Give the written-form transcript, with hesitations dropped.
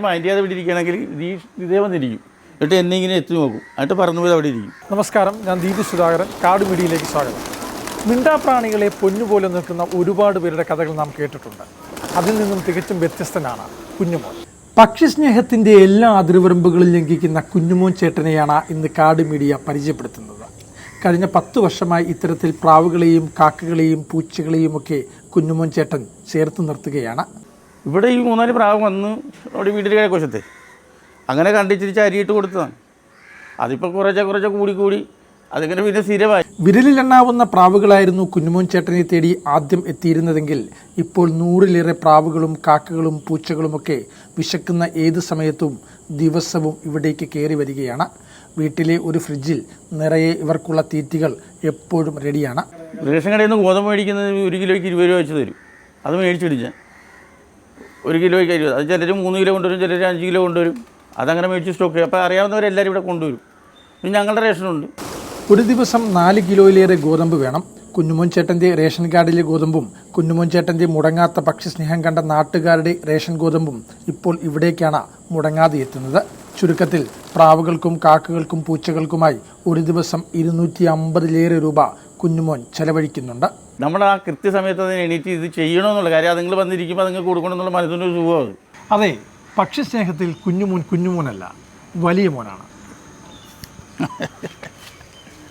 Mind ചെയ്യാതെ ഇവിടെ ഇരിക്കുകയാണെങ്കിൽ ഇതേ വന്നിരിക്കും. എന്നിട്ട് എന്നെ ഇങ്ങനെ എത്തി നോക്കും. എന്നിട്ട് പറന്നു പോയി അവിടെ ഇരിക്കും. നമസ്കാരം, ഞാൻ ദീപു സുധാകരൻ. കാട് മീഡിയയിലേക്ക് സ്വാഗതം. മിണ്ടാപ്രാണികളെ പൊന്നുപോലെ നിൽക്കുന്ന ഒരുപാട് പേരുടെ കഥകൾ നാം കേട്ടിട്ടുണ്ട്. അതിൽ നിന്നും തികച്ചും വ്യത്യസ്തനാണ് കുഞ്ഞുമോൻ. പക്ഷിസ്നേഹത്തിൻ്റെ എല്ലാ അതിർവരമ്പുകളും ലംഘിക്കുന്ന കുഞ്ഞുമോൻ ചേട്ടനെയാണ് ഇന്ന് കാട് മീഡിയ പരിചയപ്പെടുത്തുന്നത്. കഴിഞ്ഞ 10 വർഷമായി ഇത്തരത്തിൽ പ്രാവുകളെയും കാക്കകളെയും പൂച്ചകളെയും ഒക്കെ കുഞ്ഞുമോൻ ചേട്ടൻ ചേർത്ത് നിർത്തുകയാണ്. ഇവിടെ ഈ 3-4 പ്രാവ് വന്ന് അവിടെ വീട്ടിൽ കിഴക്കൊശത്തെ അങ്ങനെ കണ്ടിച്ചിരിച്ച് അരിയിട്ട് കൊടുത്തതാണ്. അതിപ്പോൾ കുറച്ച് കൂടി അതിങ്ങനെ പിന്നെ സ്ഥിരമായി. വിരലിലെണ്ണാവുന്ന പ്രാവുകളായിരുന്നു കുഞ്ഞുമോൻ ചേട്ടനെ തേടി ആദ്യം എത്തിയിരുന്നതെങ്കിൽ ഇപ്പോൾ 100-ലേറെ പ്രാവുകളും കാക്കകളും പൂച്ചകളുമൊക്കെ വിശക്കുന്ന ഏത് സമയത്തും ദിവസവും ഇവിടേക്ക് കയറി വരികയാണ്. വീട്ടിലെ ഒരു ഫ്രിഡ്ജിൽ നിറയെ ഇവർക്കുള്ള തീറ്റികൾ എപ്പോഴും റെഡിയാണ്. റേഷൻ കടയിൽ നിന്ന് ഗോതമ്പ് മേടിക്കുന്നത് 1 കിലോയ്ക്ക് 20 രൂപ വെച്ച് തരും. അത് മേടിച്ചിടിച്ച് 1 കിലോയ്ക്ക് 20. അത് ചിലർ 3 കിലോ കൊണ്ടുവരും, ചിലർ 5 കിലോ കൊണ്ടുവരും. അതങ്ങനെ മേടിച്ച് സ്റ്റോക്ക് ചെയ്യും. അപ്പോൾ അറിയാവുന്നവരെല്ലാവരും ഇവിടെ കൊണ്ടുവരും. പിന്നെ ഞങ്ങളുടെ റേഷനുണ്ട്. ഒരു ദിവസം 4 കിലോയിലേറെ ഗോതമ്പ് വേണം. കുഞ്ഞുമോൻ ചേട്ടൻ്റെ റേഷൻ കാർഡിലെ ഗോതമ്പും കുഞ്ഞുമോൻ ചേട്ടൻ്റെ മുടങ്ങാത്ത പക്ഷിസ്നേഹം കണ്ട നാട്ടുകാരുടെ റേഷൻ ഗോതമ്പും ഇപ്പോൾ ഇവിടേക്കാണ് മുടങ്ങാതെ എത്തുന്നത്. ചുരുക്കത്തിൽ പ്രാവുകൾക്കും കാക്കകൾക്കും പൂച്ചകൾക്കുമായി ഒരു ദിവസം 250-ലേറെ രൂപ കുഞ്ഞുമോൻ ചെലവഴിക്കുന്നുണ്ട്. നമ്മൾ ആ കൃത്യസമയത്ത് അതിന് എണീറ്റ് ഇത് ചെയ്യണമെന്നുള്ള കാര്യം അതുങ്ങൾ വന്നിരിക്കുമ്പോൾ അതുങ്ങൾ കൊടുക്കണമെന്നുള്ള മനസ്സിൻ്റെ ഒരു സുഖമാണ്. അതെ, പക്ഷിസ്നേഹത്തിൽ കുഞ്ഞുമോനല്ല, വലിയ മോനാണ്.